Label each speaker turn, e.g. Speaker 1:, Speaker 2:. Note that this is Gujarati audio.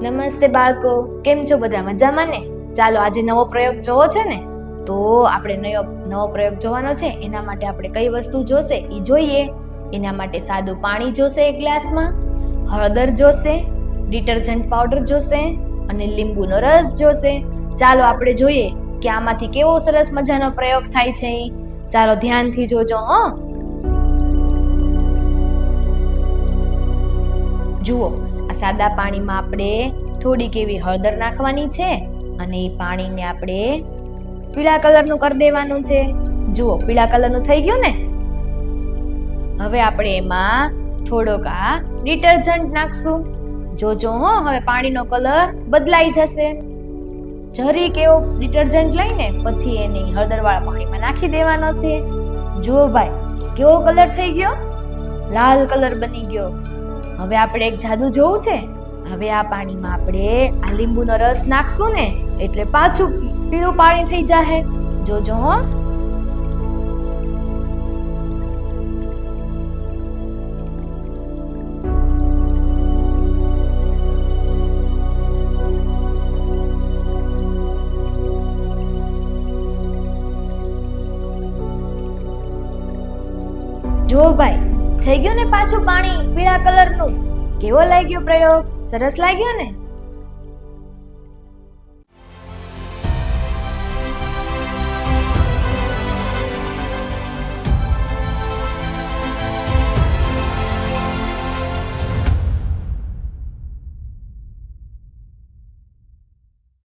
Speaker 1: નમસ્તે બાળકો, કેમ છો? બધા મજામાં ને? ચાલો આજે નવો પ્રયોગ જોવો છે ને, તો આપણે નવો પ્રયોગ જોવાનો છે. એના માટે આપણે કઈ વસ્તુ જોશે એ જોઈએ. એના માટે સાદું પાણી જોશે એક ગ્લાસમાં, હળદર જોશે, ડિટર્જન્ટ પાવડર જોશે અને લીંબુનો રસ જોશે. ચાલો આપણે જોઈએ કે આમાંથી કેવો સરસ મજાનો પ્રયોગ થાય છે. ચાલો ધ્યાનથી જોજો. જુઓ, આ સાદા પાણીમાં આપણે થોડીક એવી હળદર નાખવાની છે અને એ પાણીને આપણે પીળા કલરનું કરી દેવાનું છે. જુઓ, પીળા કલરનું થઈ ગયું ને. હવે આપણે એમાં થોડોક આ ડિટર્જન્ટ નાખશું. જોજો હવે પાણીનો કલર બદલાઈ જશે. જરીક એવો ડિટર્જન્ટ લઈને પછી એને હળદરવાળા પાણીમાં નાખી દેવાનો છે. જુઓ ભાઈ, કેવો કલર થઈ ગયો? લાલ કલર બની ગયો. હવે આપણે એક જાદુ જોવું છે. હવે આ પાણીમાં આપણે આ લીંબુનો રસ નાખશું ને એટલે પાછું પીળું પાણી થઈ જાય. જોજો જો ભાઈ, થઈ ગયું ને પાછું પાણી પીળા કલરનું. કેવો લાગ્યો પ્રયોગ? સરસ લાગ્યો ને?